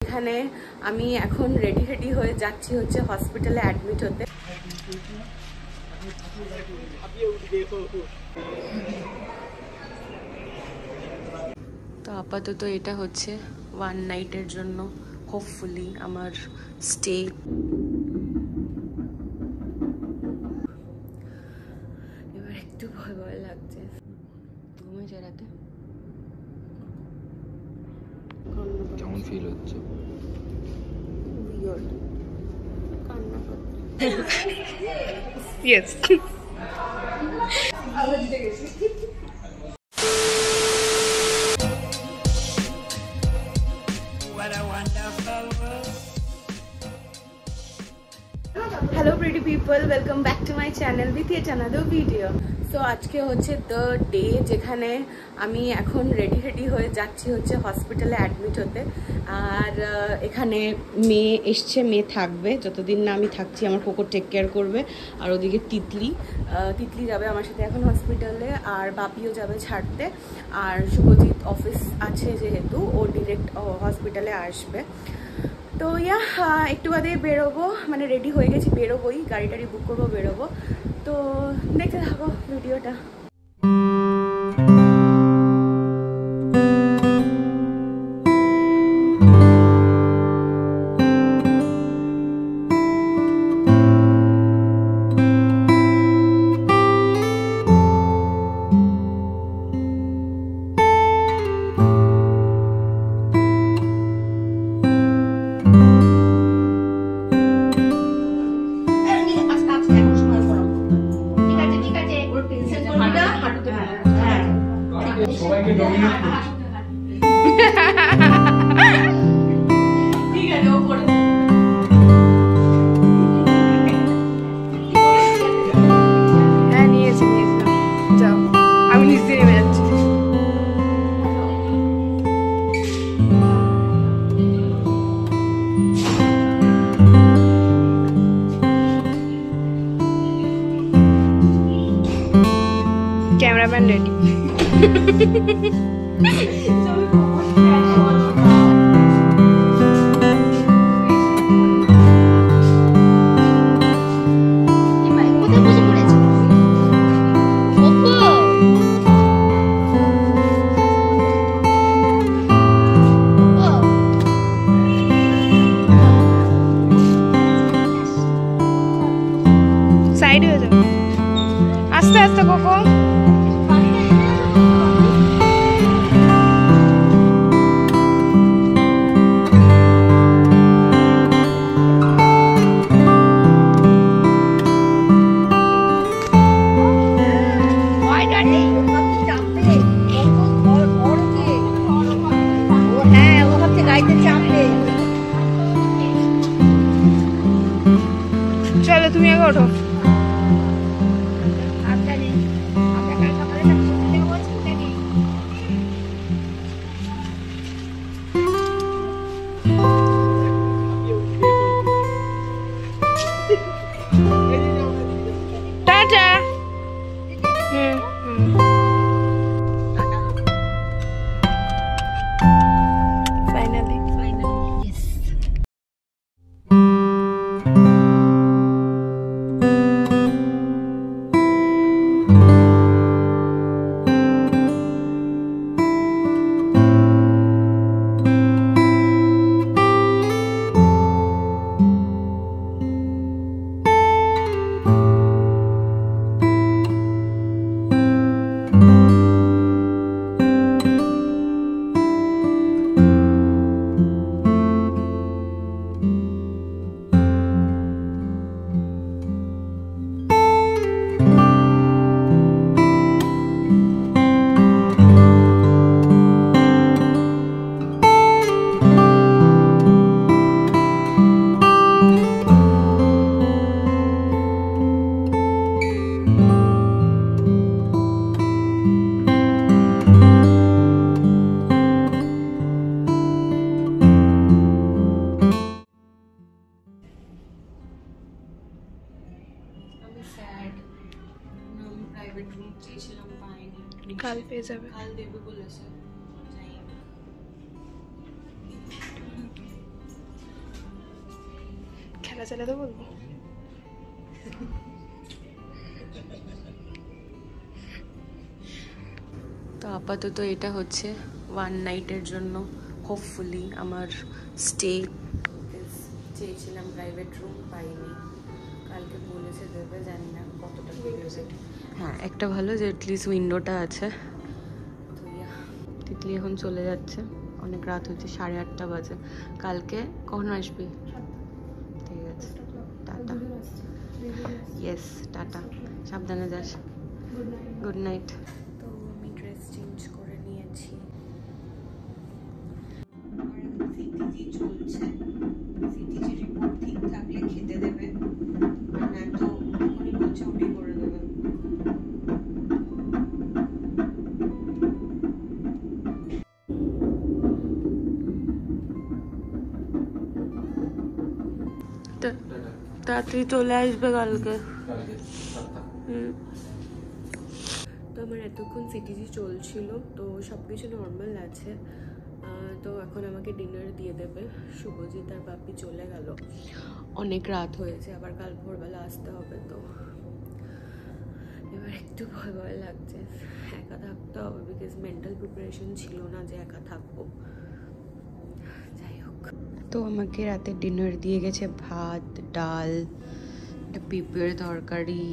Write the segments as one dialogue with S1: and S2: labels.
S1: এখানে আমি এখন রেডি হয়ে যাচ্ছি হচ্ছে হসপিটালে অ্যাডমিট হতে। তো আপাতত এটা হচ্ছে ওয়ান নাইটের জন্য হোপফুলি আমার স্টে। এবার একটু ভয় ভয় লাগছে। ঘুমে জড়াতে
S2: কেমন ফিল হচ্ছে?
S1: উইয়ার্ড কান্না করতে।
S3: Yes.
S1: Hello pretty people, welcome back to my channel with yet another video. So আজকে হচ্ছে the day যেখানে আমি এখন রেডি হয়ে যাচ্ছি হচ্ছে হসপিটালে অ্যাডমিট হতে। আর এখানে মেয়ে এসছে, মেয়ে থাকবে যতদিন না আমি থাকছি। আমার কোকো টেক কেয়ার করবে। আর ওদিকে তিতলি যাবে আমার সাথে এখন হসপিটালে, আর বাপিও যাবে ছাড়তে। আর শুভজিৎ অফিস আছে যেহেতু ও ডিরেক্ট হসপিটালে আসবে। তো একটু বাদে বেরোবো, মানে রেডি হয়ে গেছি, বেরোবোই, গাড়ি টাড়ি বুক করবো, বেরোবো। তো দেখতে থাকো ভিডিওটা।
S3: Cameraman ready. Side হয়ে যাও, আস্তে আস্তে কোকো। চলো তুমি আগে ওঠো। টাটা। Finally yes. কাল পেয়ে যাবে, কাল দেবে বলেছে। চালাতে বলবো।
S1: তো আপাতত এটা হচ্ছে 1 নাইটের জন্য। হোপফুলি আমার স্টে। চেয়েছিলাম প্রাইভেট রুম, পাইনি। কালকে বলেছে দেবে, জানি না কতটা দেবে। হ্যাঁ, একটা ভালো যে অ্যাটলিস্ট উইন্ডোটা আছে। তো তিতলি এখন চলে যাচ্ছে, অনেক রাত হচ্ছে, 8:30 বাজে। কালকে কখন আসবি? ঠিক আছে, টাটা। ইয়েস, টাটা, সাবধানে যাস। Good night. তো আমি ড্রেস চেঞ্জ করে নিয়েছি। সিটিজি চলছে, সিটিজি রিপোর্ট ঠিক থাকলে খেতে দেবে, আর না তো এখনই বলছে ওটি করে দেবে। তাড়াতাড়ি চলে আসবে কালকে। তো আমার এতক্ষণ সিটিজি চলছিল, তো সব কিছু নর্মাল আছে। তো এখন আমাকে ডিনার দিয়ে দেবে। শুভজিৎ আর বাপি চলে গেল, অনেক রাত হয়েছে, আবার কাল ভোরবেলা আসতে হবে। তো এবার একটু ভয় ভয় লাগছে, একা থাকতে হবে, বিকজ মেন্টাল প্রিপারেশন ছিল না যে একা থাকবো। যাই হোক, তো আমাকে রাতে ডিনার দিয়ে গেছে ভাত, ডাল, একটা পেঁপের তরকারি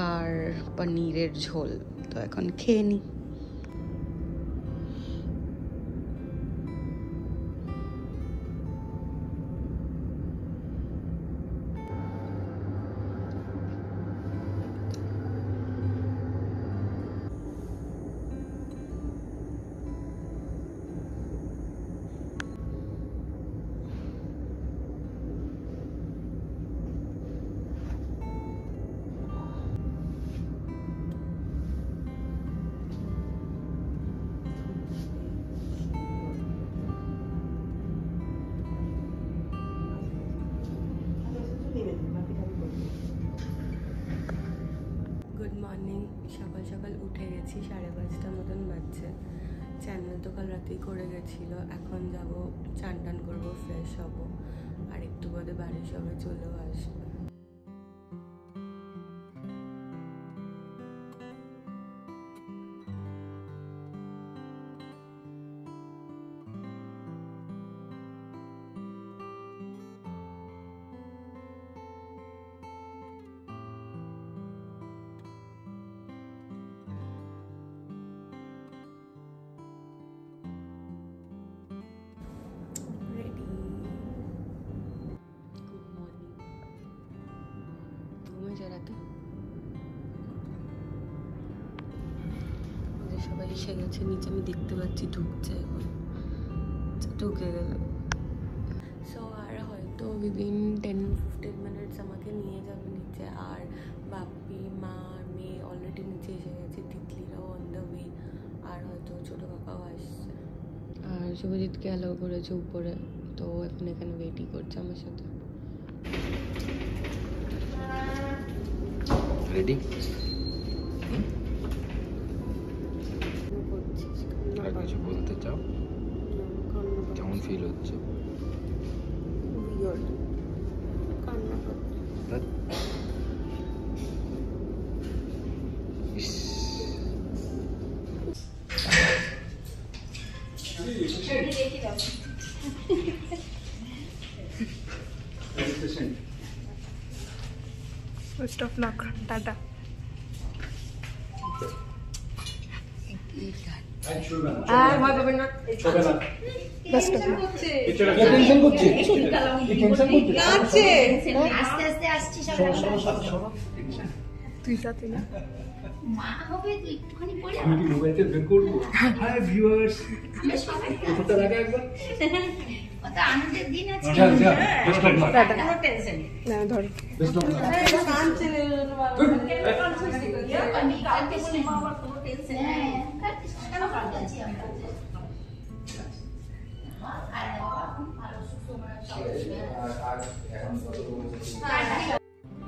S1: আর পনিরের ঝোল। তো এখন খেয়ে নিই। Good morning. সকাল সকাল উঠে গেছি, 5:30 মতন বাজছে। চ্যানেল তো কাল রাতেই করে গেছিলো। এখন যাব, চান টান করবো, ফ্রেশ হব, আর একটু বাদে বাড়ি সবাই চলেও আসবে। সবাই এসে গেছে নিচে, আমি দেখতে পাচ্ছি ঢুকছে, এখন ঢুকে গেল। সো আর হয়তো উইদিন 10-15 মিনিটস আমাকে নিয়ে যাবে নিচে। আর বাপি, মা আর মেয়ে অলরেডি নিচে এসে গেছে, তিতলিরাও অন দ্য ওয়ে, আর হয়তো ছোটো কাকাও আসছে। আর শুভজিৎকে অ্যালাউ করেছে উপরে, তো এখন এখানে ওয়েটই করছে আমার সাথে।
S2: রেডি? আর কিছু বলতে চাও? কেমন ফিল হচ্ছে?
S3: Best of luck, tata. Best of luck. তুই সাথে না
S4: মা হবে তুই একটুখানি পড়ে
S5: আমি কি মোবাইলটা বের করবো? হাই ভিউয়ার্স, কতটা লাগে একবার?
S4: কত আনন্দের দিন আছে।
S5: যা যা, বেস্ট অফ লাক।
S3: টাটা।
S4: কোনো টেনশন নেই।
S3: না ধর,
S5: বেস্ট অফ লাক।
S4: আমি কালকে বলি মা আমার কোনো টেনশন নেই। কালকে কেন কালকে আছি আমরা।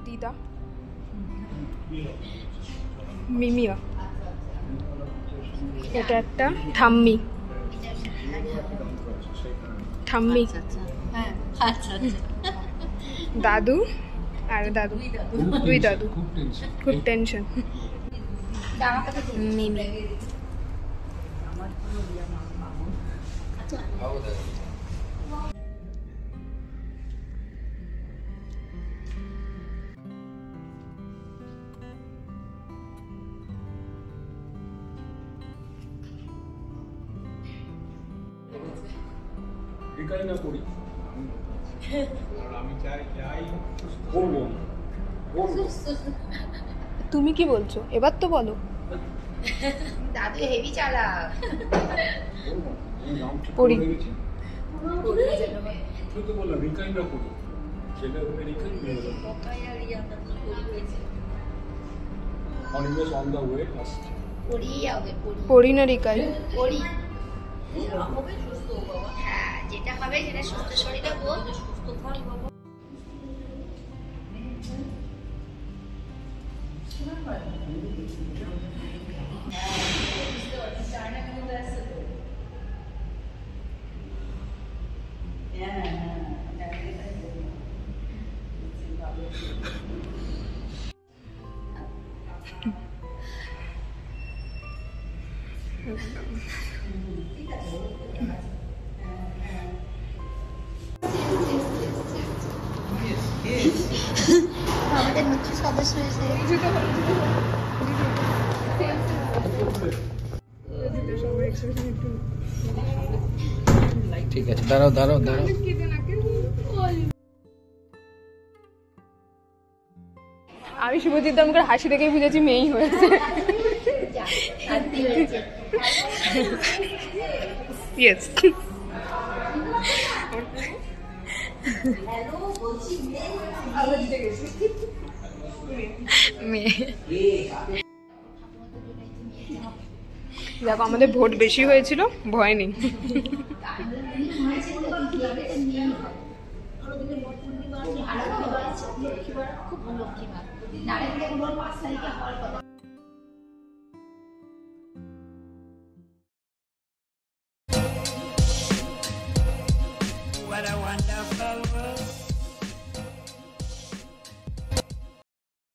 S3: দিদা, মিমিয়া, এটা একটা ঠাম্মি। ঠাম্মি
S4: হ্যাঁ, আচ্ছা আচ্ছা।
S3: দাদু আর দাদু, দুই দাদু। খুব টেনশন। মিমি
S5: বিকালে না করি আমি চাই যাই বলবো
S3: তুমি কি বলছো এবার তো বলো।
S4: দাদু হেভি চালা
S3: পড়ি।
S5: তো বললাম রিকাই না করি ছেলে ওকে রিকাই on was on the way last
S4: পড়ি হবে
S3: পড়ি না রিকাই?
S4: পড়ি হ্যাঁ, যেটা হবে সেটা সুস্থ শরীরে বল, সুস্থ থাক বাবা। আমাদের নতুন সদস্য এসে
S2: ঠিক আছে, দাঁড়াও দাঁড়াও দাঁড়াও।
S3: আমি শুভজিৎ দমকার হাসি দেখেই বুঝেছি মেয়েই হয়েছে। ইয়েস। দেখো আমাদের ভোট বেশি হয়েছিল, ভয় নেই।
S4: খুব লক্ষ্মী মা, নারায়ণ 5 তারিখে হওয়ার কথা।